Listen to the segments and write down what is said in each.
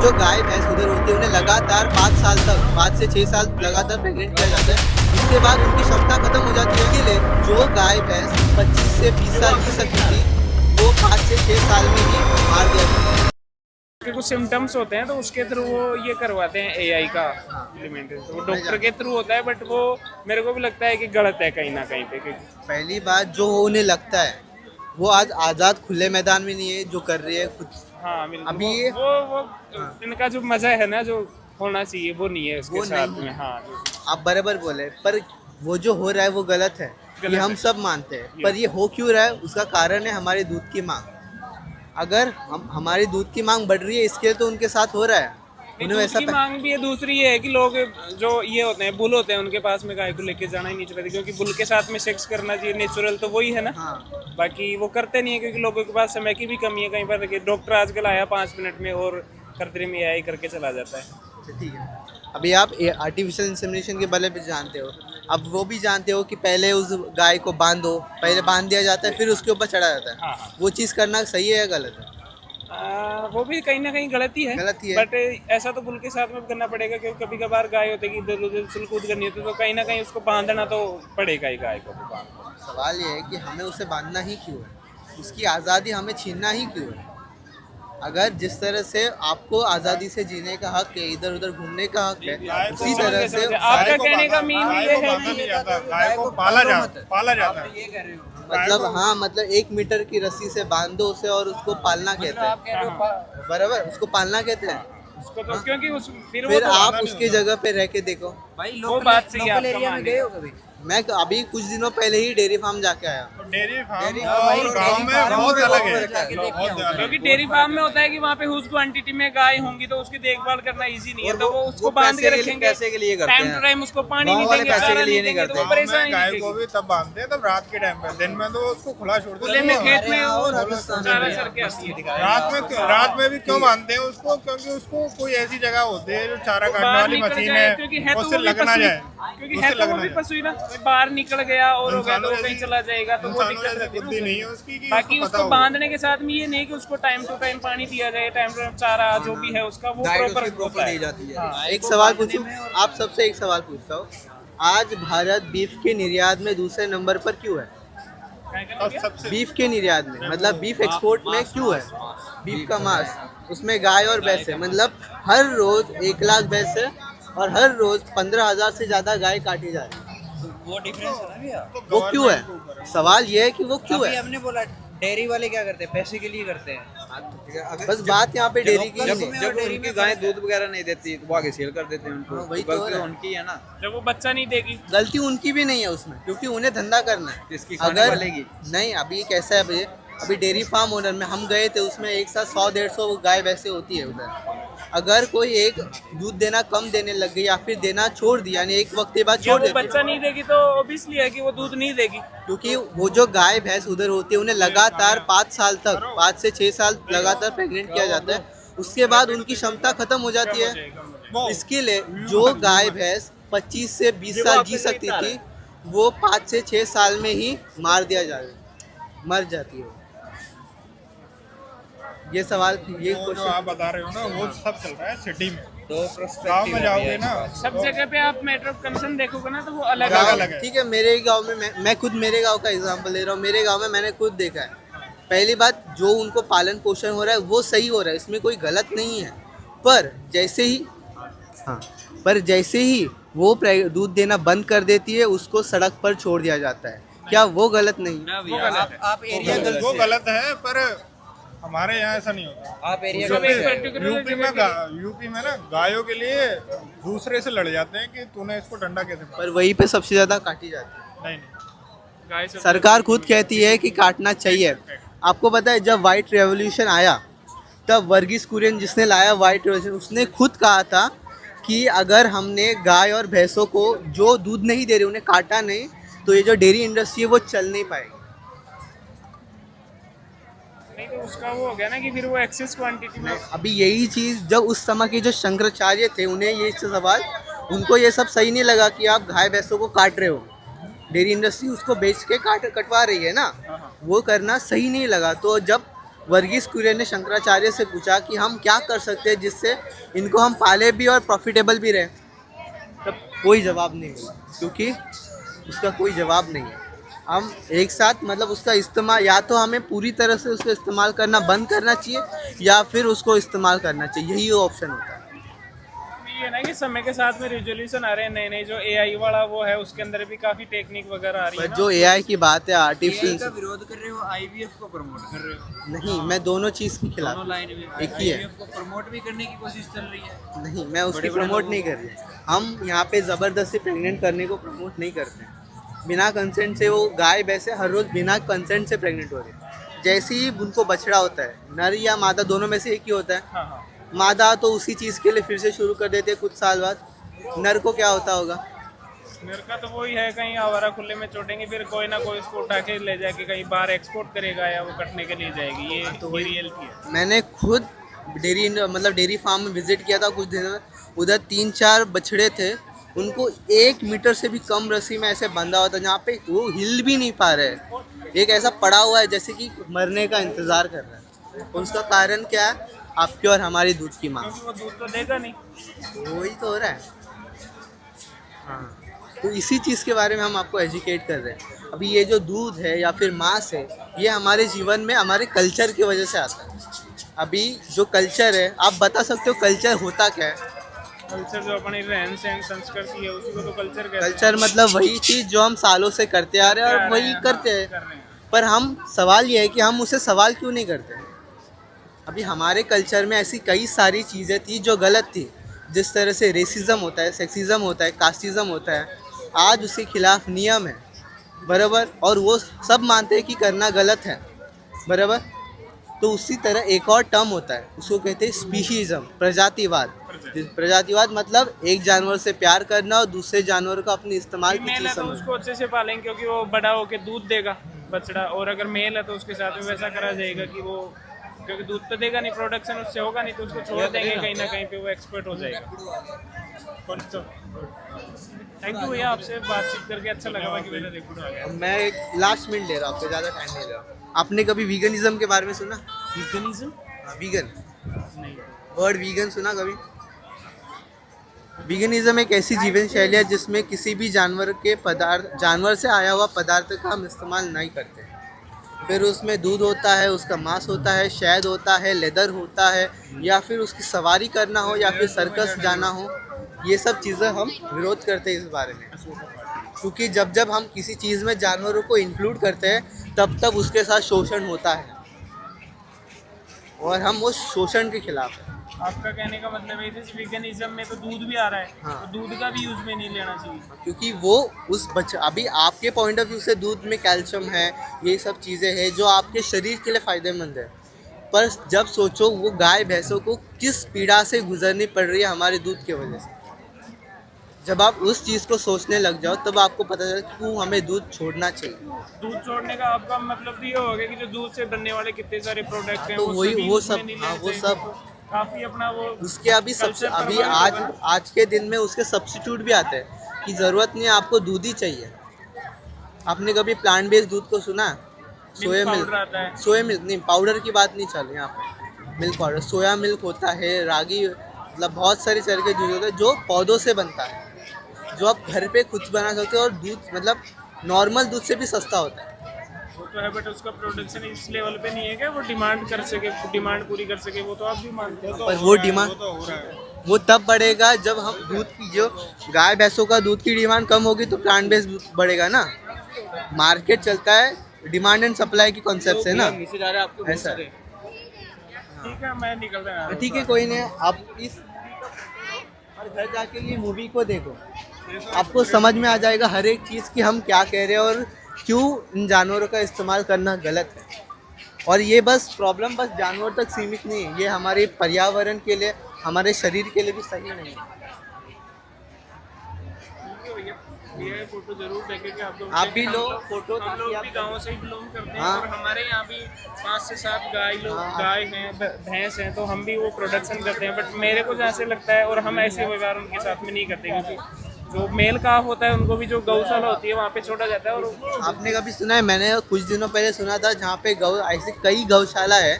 जो गाय भैंस उधर होती है उन्हें लगातार 5 से 6 साल लगातार प्रेग्नेंट किया जाता है। उसके बाद उनकी क्षमता खत्म हो जाती है। इसलिए जो गाय भैंस 25 से 20 साल जी सकती थी वो 5 से 6 साल में ही मार दिया जाता है। के कुछ सिम्टम्स होते हैं तो उसके थ्रू वो ये करवाते हैं एआई का इम्प्लीमेंटेशन, तो वो डॉक्टर के थ्रू होता है, बट वो मेरे को भी लगता है कि गलत है कहीं ना कहीं पे, क्योंकि पहली बात जो उन्हें लगता है वो आज आज़ाद खुले मैदान में नहीं है जो कर रही है खुद। हाँ बिल्कुल अभी वो इनका जो मजा है ना जो होना चाहिए वो नहीं है उसके वो साथ नहीं में। है। हाँ आप बराबर बोले, पर वो जो हो रहा है वो गलत है, गलत ये हम है। सब मानते हैं। पर ये हो क्यों रहा है उसका कारण है हमारी दूध की मांग। अगर हमारी दूध की मांग बढ़ रही है इसके लिए तो उनके साथ हो रहा है। नहीं, उन्हें दूध वैसा की मांग भी है। दूसरी ये है कि लोग जो ये होते हैं बुल होते हैं उनके पास में गाय को लेके जाना ही नहीं चाहते, क्योंकि बुल के साथ में सेक्स करना चाहिए, नेचुरल तो वही है ना। हाँ बाकी वो करते नहीं है क्योंकि लोगों के पास समय की भी कमी है। कहीं पर देखिए डॉक्टर आजकल आया 5 मिनट में और कर्तरी में एआई करके चला जाता है। तो ठीक है। अभी आप आर्टिफिशियल इंसेमिनेशन के बारे में जानते हो। अब वो भी जानते हो कि पहले उस गाय को बांधो, पहले बांध दिया जाता है फिर उसके ऊपर चढ़ा जाता है। हाँ, हाँ। वो चीज़ करना सही है या गलत है? वो भी कहीं ना कहीं गलती है, गलत ही है। बट ऐसा तो बुल के साथ में करना पड़ेगा, क्योंकि कभी कभार गाय होती है कि इधर उधर उछल कूद करनी होती है, तो कहीं ना कहीं उसको बांधना तो पड़ेगा ही गाय को भी बांधना। सवाल ये है कि हमें उसे बांधना ही क्यों है? उसकी आज़ादी हमें छीनना ही क्यों है? अगर जिस तरह से आपको आज़ादी से जीने का हक है, इधर उधर घूमने का हक है, उसी तरह से आपका कहने का मीन ये है कि गाय को पाला जाता है। मतलब हाँ, मतलब 1 मीटर की रस्सी से बांध दो उसे और उसको पालना कहते हैं। बराबर, उसको पालना कहते हैं। उसको तो क्योंकि उस फिर वो फिर तो आप उसकी जगह पे रह के देखो। भाई वो बात सही है, लोकल आपका एरिया में मानना गए हो कभी? मैं अभी कुछ दिनों पहले ही डेयरी फार्म जाके आया। डेयरी फार्म भाई, और गांव डेयरी में फार्म बहुत में अलग बहुत है, जाके देख के बहुत आऊं। अलग क्योंकि है। डेयरी फार्म में होता है कि वहाँ पे हुज क्वांटिटी में गाय होंगी तो उसकी देखभाल करना इजी नहीं है, और तो वो उसको बांध के रखेंगे, पैसे के लिए करते टाइम हैं। टू टाइम उसको पानी गाँव नहीं वाले देंगे, पैसे के चारा लिए नहीं नहीं देंगे, तो वो करते। परेशानी गाय दिखेगी। को भी तब बांधते हैं तब रात के टाइम पे, दिन में तो उसको खुला छोड़ देते खुले में हैं। खेत में हमारे वो यहाँ राजस्थान चारा में सर के आती है। रात में भी क्यों बांधते हैं उसको? क्योंकि उसको कोई ऐसी जगह होती है जो चारा काटने बाहर वाली निकल मशीन जाए, है, क्योंकि है तो उससे वो भी लग ना पशु, जाए, क्योंकि उससे है तो लग वो ना भी जाए। पशु ही ना, बाहर निकल गया और हो गया तो वो इंसानों कहीं जैसी- चला जाएगा तो वो इंसानों दिक्कत जैसी रहती है ना बुद्धि उसमें। नहीं है उसकी कि बाकी उसको उसको पता हो। बांधने के साथ में ये नहीं कि उसको टाइम टू टाइम पानी दिया जाए, टाइम टू टाइम चारा जो भी है उसका वो डाइट प्रॉपर उसकी प्रॉपर दी जाती है। हाँ। एक सवाल पूछूं, आप सबसे एक सवाल पूछता हूँ। आज भारत बीफ के निर्यात में दूसरे नंबर पर क्यों है? और सबसे बीफ के निर्यात में, मतलब बीफ एक्सपोर्ट में क्यों है? बीफ का मांस, उसमें गाय और भैंस है। मतलब हर रोज 1 लाख भैंस है और हर रोज 15,000 से ज्यादा गाय काटी जा रही है। वो डिफरेंस है ना भैया। वो क्यों है? सवाल ये है कि वो क्यों अभी है? हमने बोला डेयरी वाले क्या करते हैं, पैसे के लिए करते हैं। बस बात यहाँ पे डेयरी की जब नहीं है। जब उनकी गाय दूध वगैरह नहीं देती तो वो आगे सेल कर देते हैं हाँ, उनको, वही तो हो गलती रहा है। उनकी है ना। जब वो बच्चा नहीं देगी गलती उनकी भी नहीं है उसमें, क्योंकि उन्हें धंधा करना है। किसकी खाने अगर वाले की? नहीं, अभी कैसा है भैया, अभी डेयरी फार्म ओनर में हम गए थे, उसमें एक साथ 100-150 गाय भैंसे होती है उधर। अगर कोई एक दूध देना कम देने लग गई या फिर देना छोड़ दिया, यानी एक वक्त के बाद जब छोड़ वो देती बच्चा है, नहीं देगी तो ऑब्वियसली है कि वो दूध नहीं देगी। क्योंकि वो जो गाय भैंस उधर होती है उन्हें लगातार 5 साल तक, 5 से 6 साल लगातार प्रेग्नेंट किया जाता है। उसके बाद उनकी क्षमता खत्म हो जाती है। इसके लिए जो गाय भैंस 25 से 20 साल जी सकती थी वो 5 से 6 साल में ही मर जाती है। ये सवाल, ये वो जो क्वेश्चन आप बता रहे हो ना वो सब चल रहा है सिटी में। तो गाँव पर्सपेक्टिव में जाओगे ना सब जगह पे आप मैटर ऑफ कंसर्न देखोगे ना तो वो अलग अलग अलग अलग है। ठीक है, मेरे ही गांव में मैं खुद मेरे गांव का एग्जांपल दे रहा हूँ। मेरे गांव में मैंने खुद देखा है। पहली बात, जो उनको पालन पोषण हो रहा है वो सही हो रहा है, इसमें कोई गलत नहीं है। पर जैसे ही वो दूध देना बंद कर देती है उसको सड़क पर छोड़ दिया जाता है। क्या वो गलत नहीं? आप एरिया वो गलत है, पर हमारे यहाँ ऐसा नहीं होता। आप एरिया सब एक गलत पर्टिकुलर यूपी में ना गायों के लिए दूसरे से लड़ जाते हैं कि तूने इसको डंडा कैसे मारा। पर वहीं पे सबसे ज़्यादा काटी जाती है। नहीं गाय से सरकार खुद कहती है कि काटना चाहिए। आपको पता है जब वाइट रेवोल्यूशन आया तब वर्गीस कुरियन, जिसने लाया वाइट रेवोल्यूशन, उसने खुद कहा था कि अगर हमने गाय और भैंसों को जो दूध नहीं दे रहे उन्हें काटा नहीं तो ये जो डेयरी इंडस्ट्री है वो चल नहीं पाएगी। नहीं तो उसका वो हो गया ना कि फिर वो एक्सेस क्वांटिटी में अभी यही चीज़ जब उस समय के जो शंकराचार्य थे उन्हें ये सवाल, उनको ये सब सही नहीं लगा कि आप गाय भैंसों को काट रहे हो, डेयरी इंडस्ट्री उसको बेच के कटवा रही है ना, वो करना सही नहीं लगा। तो जब वर्गीस कुरियन ने शंकराचार्य से पूछा कि हम क्या कर सकते हैं जिससे इनको हम पाले भी और प्रॉफिटेबल भी रहे। तब कोई जवाब नहीं मिला, क्योंकि उसका कोई जवाब नहीं है। हम एक साथ मतलब उसका इस्तेमाल, या तो हमें पूरी तरह से उसको इस्तेमाल करना बंद करना चाहिए या फिर उसको इस्तेमाल करना चाहिए, यही ऑप्शन होता है। ये ना कि समय के साथ में रिजोल्यूशन आ रहे हैं नए नए, जो एआई वाला वो है उसके अंदर भी काफी टेक्निक वगैरह आ रही है पर ना। जो एआई की बात है, AI का आर्टिफिशियल विरोध कर रहे हो, आईवीएफ को प्रमोट कर रहे हो। नहीं, मैं दोनों चीज़ के खिलाफ दोनों हूँ। लाइन में एक ही है। IVF को प्रमोट भी करने की कोशिश चल रही है। नहीं, मैं उसकी बड़े-बड़े प्रमोट लोगों नहीं कर रही। हम यहाँ पे ज़बरदस्ती प्रेग्नेंट करने को प्रमोट नहीं करते हैं। बिना कंसेंट से वो गाय भैंसे हर रोज़ बिना कंसेंट से प्रेग्नेंट हो रही है। जैसे ही उनको बछड़ा होता है, नर या मादा दोनों में से एक ही होता है। हाँ हाँ। मादा तो उसी चीज़ के लिए फिर से शुरू कर देते हैं कुछ साल बाद। नर को क्या होता होगा? मेरे का तो वही है, कहीं आवारा खुले में छोड़ेंगे, फिर कोई ना कोई उसको उठा के ले जाके कहीं बाहर एक्सपोर्ट करेगा या वो कटने के लिए जाएगी। ये तो वही रियलिटी है। मैंने खुद डेयरी फार्म में विजिट किया था कुछ दिनों में। उधर 3-4 बछड़े थे, उनको 1 मीटर से भी कम रस्सी में ऐसे बंधा हुआ था जहाँ पे वो हिल भी नहीं पा रहे। एक ऐसा पड़ा हुआ है जैसे कि मरने का इंतज़ार कर रहा है। उसका कारण क्या है? आपकी और हमारी दूध की मांग। क्योंकि वो दूध तो देगा नहीं। वही तो हो रहा है। हाँ, तो इसी चीज़ के बारे में हम आपको एजुकेट कर रहे हैं। अभी ये जो दूध है या फिर मांस है, ये हमारे जीवन में हमारे कल्चर की वजह से आता है। अभी जो कल्चर है, आप बता सकते हो कल्चर होता क्या है? कल्चर जो अपनी रहन सहन संस्कृति है उसी को तो कल्चर कहते हैं। कल्चर मतलब वही चीज़ जो हम सालों से करते आ रहे हैं और वही करते हैं। कर रहे हैं। पर हम सवाल ये है कि हम उसे सवाल क्यों नहीं करते? अभी हमारे कल्चर में ऐसी कई सारी चीज़ें थी जो गलत थी। जिस तरह से रेसिज्म होता है, सेक्सिज्म होता है, कास्टिज्म होता है, आज उसके खिलाफ नियम है, बराबर। और वो सब मानते हैं कि करना गलत है, बराबर। तो उसी तरह एक और टर्म होता है, उसको कहते हैं स्पीशीज़म, प्रजातिवाद। प्रजातिवाद मतलब एक जानवर से प्यार करना और दूसरे जानवर को अपनी इस्तेमाल की मेल चीज़ है तो समझना। उसको अच्छे से पालेंगे, क्योंकि वो बड़ा होके दूध देगा बछड़ा, और अगर मेल है तो उसके साथ में वैसा करा जाएगा कि वो, क्योंकि दूध तो देगा नहीं, प्रोडक्शन उससे होगा नहीं, तो उसको छोड़ देंगे कहीं ना कहीं पे, वो एक्सपर्ट हो जाएगा। थैंक यू भैया, आपसे बातचीत करके अच्छा लगा। बाकी मेरा रिकॉर्ड आ गया। अब मैं एक लास्ट मिनट ले रहा हूँ, आपको ज़्यादा टाइम नहीं ले रहा हूँ। आपने कभी वीगनिज्म के बारे में सुना? वीगनिज्म? वीगन, नहीं। वर्ड वीगन सुना कभी? वीगनिज्म एक ऐसी जीवन शैली है जिसमें किसी भी जानवर से आया हुआ पदार्थ का हम इस्तेमाल नहीं करते। फिर उसमें दूध होता है, उसका मांस होता है, शहद होता है, लेदर होता है, या फिर उसकी सवारी करना हो या फिर सर्कस जाना हो, ये सब चीज़ें हम विरोध करते हैं इस बारे में। क्योंकि जब जब हम किसी चीज़ में जानवरों को इंक्लूड करते हैं तब तब उसके साथ शोषण होता है, और हम उस शोषण के खिलाफ हैं। आपका कहने का मतलब है जैसे वीगनिज्म में तो दूध भी आ रहा है, हाँ। तो दूध का भी यूज में नहीं लेना चाहिए। क्योंकि वो अभी आपके पॉइंट ऑफ व्यू से दूध में कैल्शियम है, ये सब चीज़ें हैं जो आपके शरीर के लिए फ़ायदेमंद है। पर जब सोचो वो गाय भैंसों को किस पीड़ा से गुजरनी पड़ रही है हमारे दूध की वजह से, जब आप उस चीज़ को सोचने लग जाओ तब आपको पता चले क्यों हमें दूध छोड़ना चाहिए। दूध छोड़ने का आपका मतलब भी ये हो गया कि जो दूध से बनने वाले कितने सारे प्रोडक्ट हैं तो सभी वो उसमें सब, नहीं हाँ, लेने वो चाहिए। सब तो काफी अपना वो उसके अभी culture अभी प्रभावित होगा। आज के दिन में उसके सब्स्टिट्यूट भी आते हैं कि ज़रूरत नहीं है आपको दूध ही चाहिए। आपने कभी प्लांट बेस्ड दूध को सुना? सोया पाउडर आता है। मिल्क, सोया मिल्क नहीं, पाउडर की बात नहीं चल रही यहाँ पे। मिल्क पाउडर, सोया मिल्क होता है, रागी, मतलब बहुत सारे तरह के दूध होते हैं जो पौधों से बनता है, जो आप घर पे खुद बना सकते हो, और दूध मतलब नॉर्मल दूध से भी सस्ता होता है। वो तो है, बट उसका प्रोडक्शन इस लेवल पे नहीं है कि वो डिमांड कर सके, डिमांड पूरी कर सके। वो तो आप भी मानते हो। पर वो डिमांड वो तब बढ़ेगा जब हम दूध की, जो गाय भैंसों का दूध की डिमांड कम होगी तो प्लांट बेस्ड दूध बढ़ेगा ना। मार्केट चलता है डिमांड एंड सप्लाई की कॉन्सेप्ट से ना, ऐसा। ठीक है, मैं निकल रहा हूँ। ठीक है, कोई नहीं, आप इस और घर जाके ये मूवी को देखो, आपको समझ में आ जाएगा हर एक चीज़ कि हम क्या कह रहे हैं और क्यों इन जानवरों का इस्तेमाल करना गलत है। और ये बस प्रॉब्लम बस जानवर तक सीमित नहीं है, ये हमारे पर्यावरण के लिए, हमारे शरीर के लिए भी सही नहीं है। ये फोटो जरूर देखेंगे आप लोग। आप भी लो फोटो, हम ताकि लोग आप भी गाँव से ही बिलोंग करते हैं, हाँ। और हमारे यहाँ भी 5 से 7 गाय हैं, भैंस हैं, तो हम भी वो प्रोडक्शन करते हैं। बट मेरे को जहाँ से लगता है, और हम ऐसे व्यवहार उनके साथ में नहीं करते, क्योंकि जो मेल काफ होता है उनको भी जो गौशाला होती है वहाँ पे छोड़ा जाता है। और आपने कभी सुना है, मैंने कुछ दिनों पहले सुना था, जहाँ पे ऐसी कई गौशाला है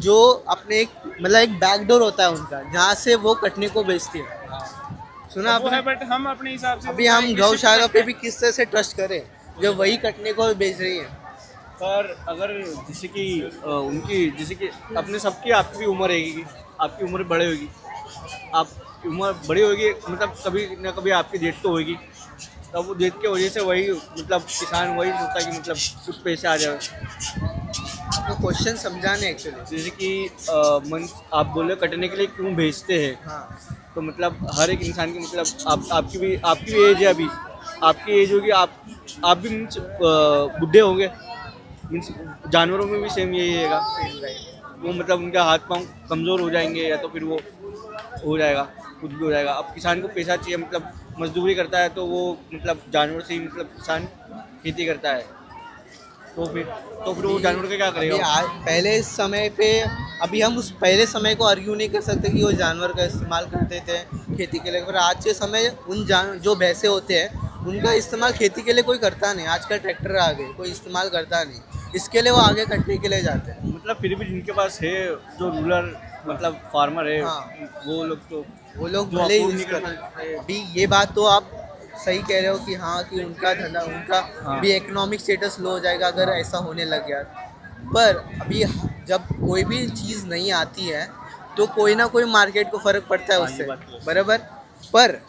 जो अपने एक मतलब एक बैकडोर होता है उनका, जहाँ से वो कटने को बेचती है। सुना वो आपने? है, बट हम अपने हिसाब से अभी हम गौशाला पे भी किस तरह से ट्रस्ट करें जो वही कटने को बेच रही है। पर अगर जैसे कि उनकी जैसे कि अपने सबकी आपकी भी उम्र रहेगी, आपकी उम्र बड़े होगी, आप उम्र बड़ी होगी, मतलब कभी ना कभी आपकी डेट तो होगी, तब वो डेट की वजह से वही मतलब किसान वही सोचता है कि मतलब कुछ पैसे आ जाए। तो क्वेश्चन समझाने एक्चुअली। जैसे कि आप बोले कटने के लिए क्यों भेजते हैं, हाँ तो मतलब हर एक इंसान की मतलब आपकी भी एज है, अभी आपकी एज होगी, आप भी मीन्स बुढ़े होंगे, मीन्स जानवरों में भी सेम यही रहेगा, वो मतलब उनके हाथ पांव कमज़ोर हो जाएंगे या तो फिर वो हो जाएगा, कुछ भी हो जाएगा। अब किसान को पैसा चाहिए, मतलब मजदूरी करता है तो वो मतलब जानवर से ही मतलब किसान खेती करता है, तो फिर वो जानवर का क्या अभी करेगा। पहले समय पे, अभी हम उस पहले समय को आर्ग्यू नहीं कर सकते कि वो जानवर का इस्तेमाल करते थे खेती के लिए, पर आज के समय जो भैंसे होते हैं उनका इस्तेमाल खेती के लिए कोई करता नहीं। आजकल ट्रैक्टर आ गए, कोई इस्तेमाल करता नहीं, इसके लिए वो आगे कटने के लिए जाते हैं। मतलब फिर भी जिनके पास है, जो रूरल मतलब फार्मर है, हाँ। वो लोग तो वो लोग जो भले afford यूज नहीं कर, कर सकते। अभी ये बात तो आप सही कह रहे हो कि हाँ कि उनका धंधा, उनका हाँ। भी इकोनॉमिक स्टेटस लो हो जाएगा अगर ऐसा होने लग गया। पर अभी जब कोई भी चीज़ नहीं आती है तो कोई ना कोई मार्केट को फ़र्क पड़ता है हाँ, ये उससे, बात तो है। बराबर। पर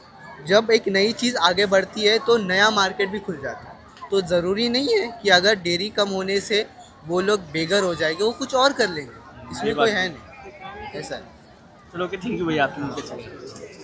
जब एक नई चीज़ आगे बढ़ती है तो नया मार्केट भी खुल जाता है। तो ज़रूरी नहीं है कि अगर डेयरी कम होने से वो लोग बेघर हो जाएंगे, वो कुछ और कर लेंगे, इसमें ये कोई बात है नहीं, ऐसा है। चलो ओके, थैंक यू भैया, आपकी मुझे अच्छा लगा।